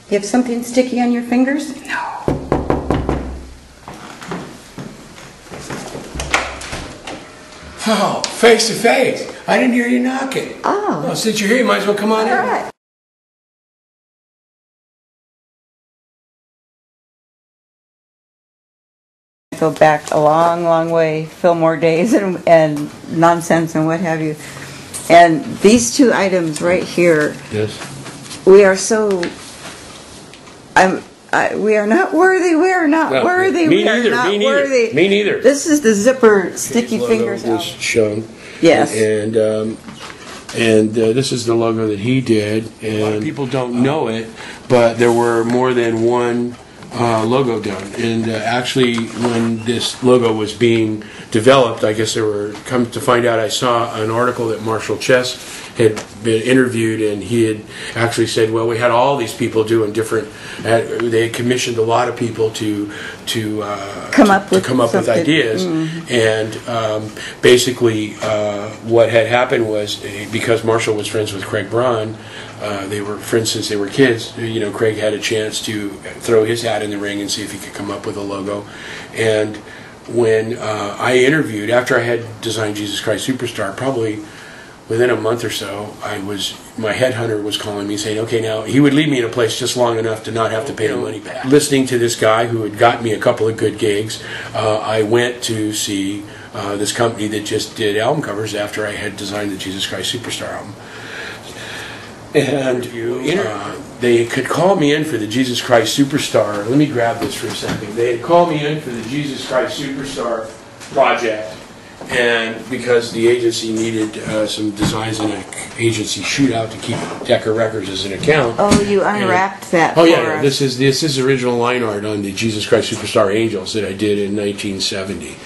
You have something sticky on your fingers? No. Oh, face to face. I didn't hear you knocking. Oh. Well, since you're here, you might as well come on in. All right. Go back a long, long way, Fillmore days and nonsense and what have you. And these two items right here. Yes. We are so. We are not worthy. We are not worthy. Me We are neither. not Me neither. worthy. Me neither. This is the zipper sticky Logo fingers was out. shown. Yes. And this is the logo that he did. And a lot of people don't know it, but there were more than one logo done. And actually, when this logo was being developed, I guess come to find out, I saw an article that Marshall Chess had been interviewed, and he had actually said, well, we had all these people doing different, they had commissioned a lot of people to come up with ideas. And basically what had happened was, because Marshall was friends with Craig Braun, they were friends since they were kids. You know, Craig had a chance to throw his hat in the ring and see if he could come up with a logo. And when I interviewed, after I had designed Jesus Christ Superstar, probably within a month or so, my headhunter was calling me saying, okay, now he would leave me in a place just long enough to not have to pay the money back. Listening to this guy who had got me a couple of good gigs, I went to see this company that just did album covers after I had designed the Jesus Christ Superstar album. And they could call me in for the Jesus Christ Superstar. Let me grab this for a second. They had called me in for the Jesus Christ Superstar project, and because the agency needed some designs in an agency shootout to keep Decca Records as an account. Oh, you unwrapped that. Oh yeah, this is original line art on the Jesus Christ Superstar Angels that I did in 1970.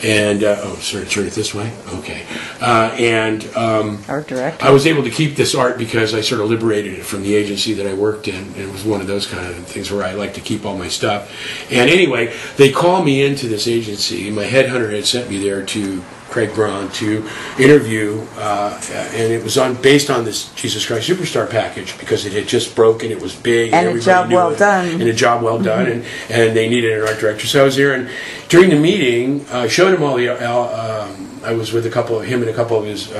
And oh, sorry, turn it this way. Okay. Art director. I was able to keep this art because I sort of liberated it from the agency that I worked in. And it was one of those kind of things where I like to keep all my stuff. And anyway, they called me into this agency. My headhunter had sent me there to Craig Braun to interview, and it was based on this Jesus Christ Superstar package because it had just broken. It was big, and a job well done. And a job well done, and they needed an art director. So I was there, and during the meeting, I showed him all the. I was with him and a couple of his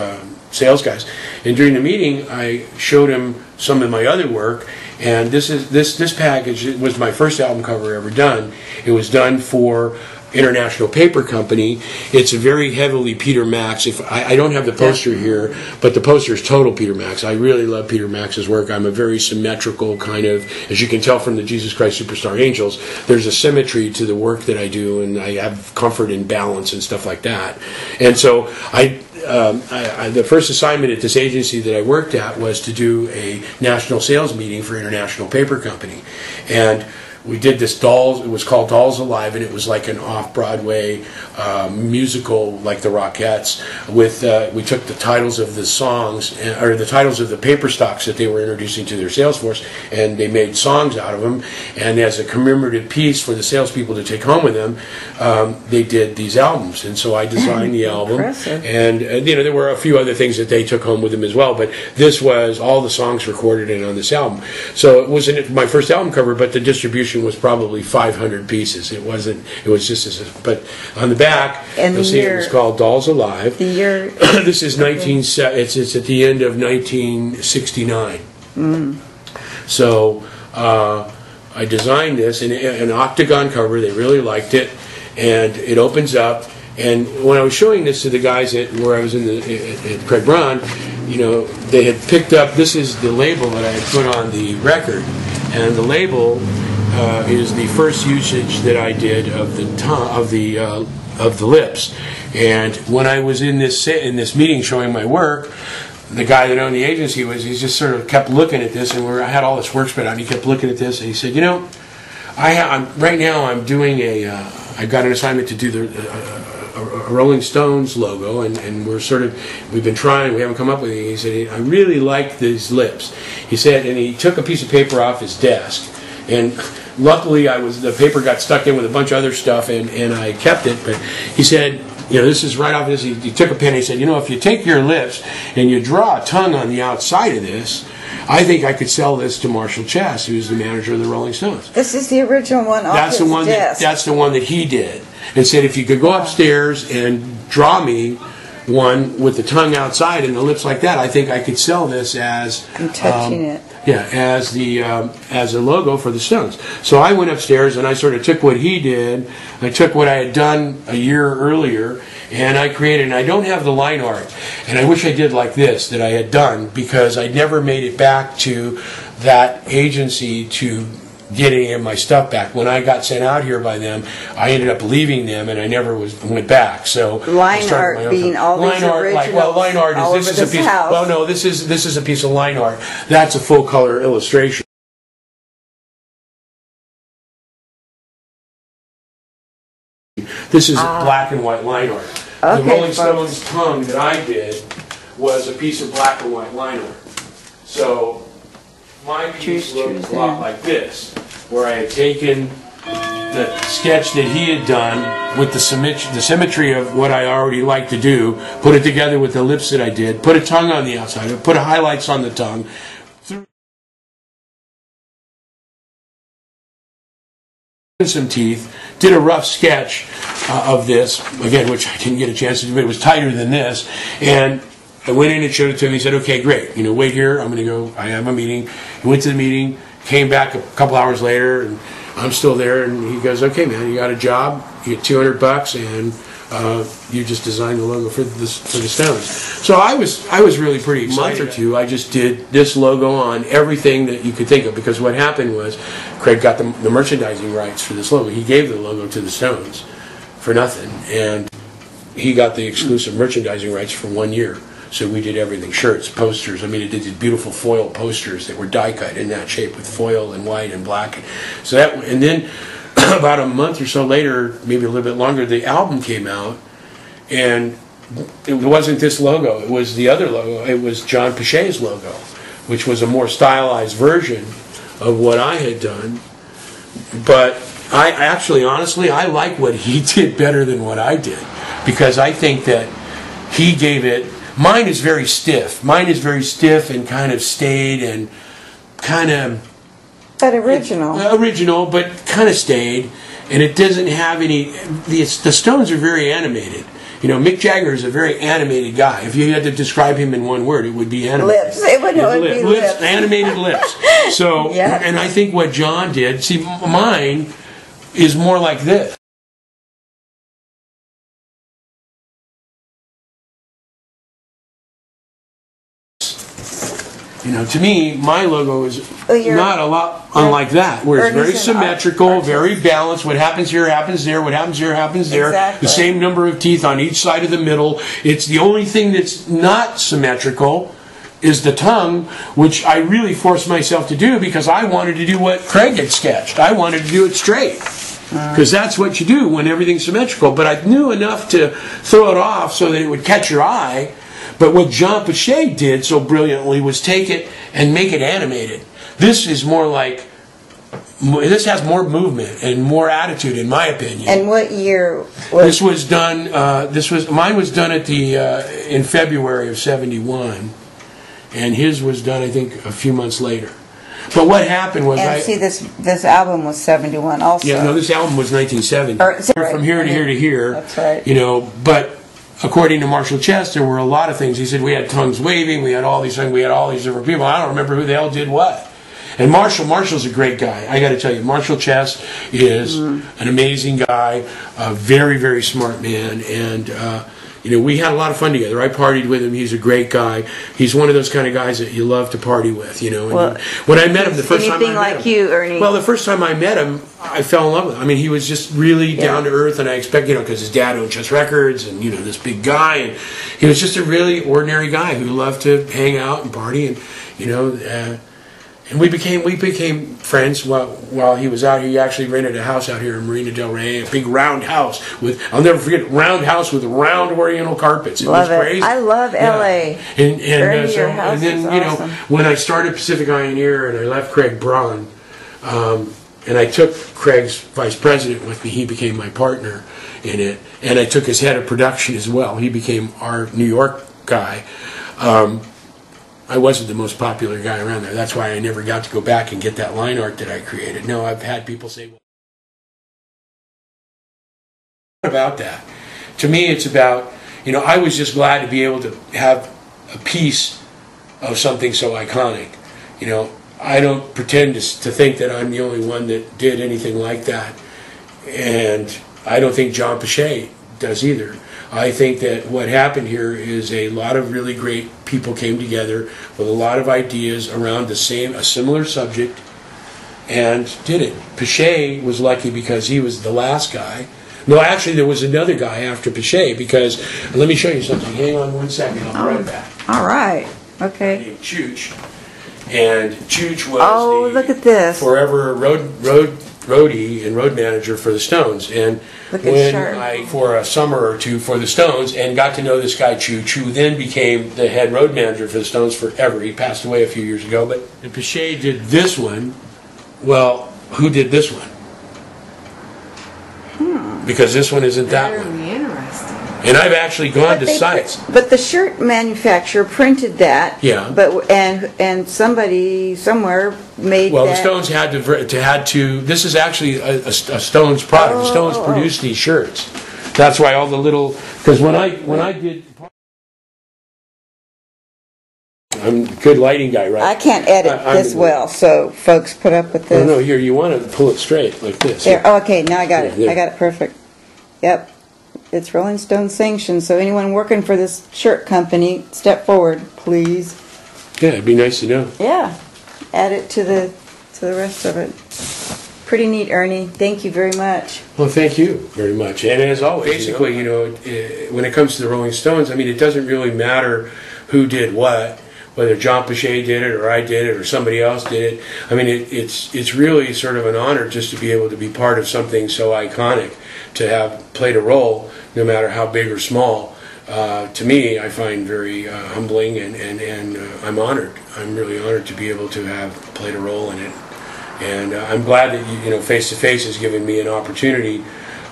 sales guys, and during the meeting, I showed him some of my other work. And this package, it was my first album cover ever done. It was done for International Paper Company. It's a very heavily Peter Max. I don't have the poster here, but the poster is total Peter Max. I really love Peter Max's work. I'm a very symmetrical kind of, as you can tell from the Jesus Christ Superstar Angels, there's a symmetry to the work that I do, and I have comfort and balance and stuff like that. And so the first assignment at this agency that I worked at was to do a national sales meeting for International Paper Company. And we did this it was called Dolls Alive, and it was like an off-Broadway musical like the Rockettes. We took the titles of the songs, or the titles of the paper stocks that they were introducing to their sales force, and they made songs out of them. And as a commemorative piece for the salespeople to take home with them, they did these albums. And so I designed the album. Impressive. And there were a few other things that they took home with them as well, but this was all the songs recorded in on this album. So it wasn't my first album cover, but the distribution was probably 500 pieces. It wasn't. It was just but on the back, you'll see it was called Dolls Alive. The year. This is 19. It's at the end of 1969. So I designed this in an octagon cover. They really liked it, and it opens up. And when I was showing this to the guys where I was at Craig Braun, they had picked up. This is the label that I had put on the record, and the label is the first usage that I did of the lips. And when I was in this meeting showing my work, the guy that owned the agency he just sort of kept looking at this, and I had all this work spread out, and he kept looking at this, and he said, right now I'm doing I got an assignment to do a Rolling Stones logo, and we've been trying, we haven't come up with it. He said, I really like these lips. He said, and he took a piece of paper off his desk, and luckily the paper got stuck in with a bunch of other stuff, and I kept it, but he said, you know, this is right off this. He took a pen and he said, you know, if you take your lips and you draw a tongue on the outside of this, I think I could sell this to Marshall Chess, who's the manager of the Rolling Stones. This is the original one. That's the one. That's the one that he did, and said if you could go upstairs and draw me one with the tongue outside and the lips like that, I think I could sell this as. I'm touching it. Yeah, as a logo for the Stones. So I went upstairs and I sort of took what he did. I took what I had done a year earlier, and I created. And I don't have the line art, and I wish I did like this that I had done, because I never made it back to that agency to get any of my stuff back. When I got sent out here by them, I ended up leaving them, and I never went back. So line art being all these originals. Line art is this is a piece. Well, no, this is a piece of line art. That's a full color illustration. This is black and white line art. Okay, the Rolling Stones tongue that I did was a piece of black and white line art. So my piece looked a lot like this, where I had taken the sketch that he had done with the symmetry of what I already like to do, put it together with the lips that I did, put a tongue on the outside, put highlights on the tongue, some teeth, did a rough sketch of this, again, which I didn't get a chance to do, but it was tighter than this, and I went in and showed it to him. He said, okay, great, you know, wait here, I'm going to go, I have a meeting. He went to the meeting, came back a couple hours later, and I'm still there, and he goes, okay, man, you got a job, you get $200, and you just designed the logo for the Stones. So I was really pretty excited. A month or two, I just did this logo on everything that you could think of, because what happened was Craig got the merchandising rights for this logo. He gave the logo to the Stones for nothing, and he got the exclusive merchandising rights for 1 year. So we did everything, shirts, posters. I mean, it did these beautiful foil posters that were die cut in that shape with foil and white and black. So that, and then about a month or so later, maybe a little bit longer, the album came out, and it wasn't this logo. It was the other logo. It was John Pichet's logo, which was a more stylized version of what I had done. But I actually, honestly, I like what he did better than what I did, because I think that he gave it. Mine is very stiff. Mine is very stiff and kind of staid and kind of... But original. Original, but kind of staid. And it doesn't have any... The Stones are very animated. You know, Mick Jagger is a very animated guy. If you had to describe him in one word, it would be animated. Lips. It would be lips. Animated lips. So, yeah. And I think what John did... See, mine is more like this. You know, to me, my logo is not a lot unlike that, where it's very symmetrical, very balanced. What happens here happens there. What happens here happens there. Exactly. The same number of teeth on each side of the middle. It's the only thing that's not symmetrical is the tongue, which I really forced myself to do because I wanted to do what Craig had sketched. I wanted to do it straight. Because that's what you do when everything's symmetrical. But I knew enough to throw it off so that it would catch your eye. But what John Pichet did so brilliantly was take it and make it animated. This is more like, this has more movement and more attitude, in my opinion. And what year was this was done? Mine was done at in February of '71, and his was done, I think, a few months later. But what happened was, this album was '71 also. Yeah, no, this album was 1970. From here to here to here. That's right. You know, but. According to Marshall Chess, there were a lot of things. He said we had tongues waving, we had all these things, we had all these different people. I don't remember who the hell did what. And Marshall's a great guy. I got to tell you, Marshall Chess is an amazing guy, a very, very smart man, and you know, we had a lot of fun together. I partied with him. He's a great guy. He's one of those kind of guys that you love to party with, you know. And when I met him the first time I met him, like you, Ernie. Well, the first time I met him, I fell in love with him. I mean, he was just really down to earth, and I expect, you know, because his dad owned Chess Records, and you know, this big guy, and he was just a really ordinary guy who loved to hang out and party, and you know. And we became friends while he was out here. He actually rented a house out here in Marina Del Rey, a big round house with, I'll never forget, round house with round oriental carpets. It was crazy. I love LA. And your house then, is you know, awesome. when I started Pacific Eye and Ear and I left Craig Braun, And I took Craig's vice president with me. He became my partner in it. And I took his head of production as well. He became our New York guy. I wasn't the most popular guy around there. That's why I never got to go back and get that line art that I created. No, I've had people say, well, what about that? To me, it's about, you know, I was just glad to be able to have a piece of something so iconic. You know, I don't pretend to think that I'm the only one that did anything like that. And I don't think John Pichet does either. I think that what happened here is a lot of really great people came together with a lot of ideas around a similar subject and did it. Pichet was lucky because he was the last guy. No, actually there was another guy after Pichet because, let me show you something. Hang on one second, I'll be right back. All right, okay. Named Chooch. And Chooch was look at this. forever roadie and road manager for the Stones. And when I, for a summer or two for the Stones, and got to know this guy Chooch, who then became the head road manager for the Stones forever. He passed away a few years ago, but and Pichet did this one. Well, who did this one? Because this one isn't that one. Very interesting. And I've actually gone to sites. But the shirt manufacturer printed that. Yeah. But and somebody somewhere made well, that. the Stones had to. This is actually a Stones product. The Stones produced these shirts. That's why all the little. Because when I did. I'm a good lighting guy, right? I can't edit this well, so folks put up with this. No, here, you want to pull it straight, like this. There. Oh, okay, now I got it. There. I got it perfect. Yep. It's Rolling Stone sanctioned, so anyone working for this shirt company, step forward, please. Yeah, it'd be nice to know. Yeah. Add it to the rest of it. Pretty neat, Ernie. Thank you very much. Well, thank you very much. And as always, basically, when it comes to the Rolling Stones, I mean, it doesn't really matter who did what. Whether John Pichet did it, or I did it, or somebody else did it. I mean, it's really sort of an honor just to be able to be part of something so iconic, to have played a role, no matter how big or small. To me, I find very humbling, and I'm honored. I'm really honored to be able to have played a role in it. And I'm glad that Face to Face has given me an opportunity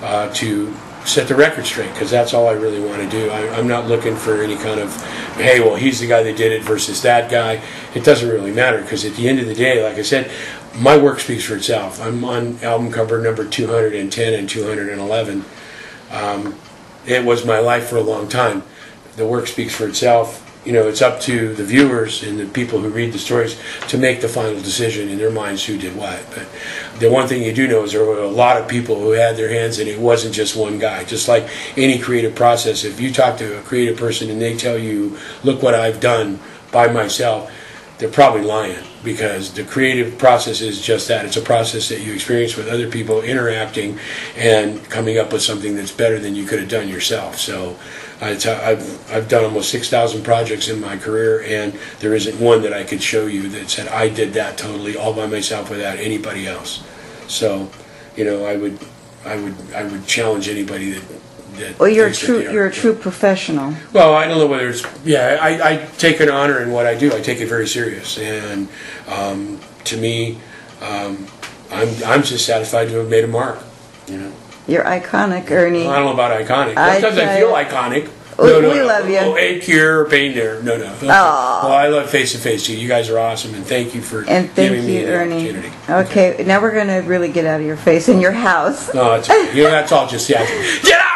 to set the record straight, because that's all I really want to do. I'm not looking for any kind of, hey, well, he's the guy that did it versus that guy. It doesn't really matter, because at the end of the day, like I said, my work speaks for itself. I'm on album cover number 210 and 211. It was my life for a long time. The work speaks for itself. It's up to the viewers and the people who read the stories to make the final decision in their minds who did what. But the one thing you do know is there were a lot of people who had their hands in it. It wasn't just one guy. Just like any creative process, if you talk to a creative person and they tell you, look what I've done by myself, they're probably lying, because the creative process is just that. It's a process that you experience with other people interacting and coming up with something that's better than you could have done yourself. So I've done almost 6,000 projects in my career, and there isn't one that I could show you that said I did that totally all by myself without anybody else. So, I would challenge anybody that. Well, you're a true professional. Well, I don't know whether it's I take an honor in what I do. I take it very serious, and to me, I'm just satisfied to have made a mark. You're iconic, Ernie. I don't know about iconic. Sometimes I feel iconic. We love you. Oh, ache here, pain there. No. Okay. Well, I love Face to Face too. You guys are awesome, and thank you for giving me the opportunity. Okay, now we're going to really get out of your face in your house. No, that's all just the acting. Get out!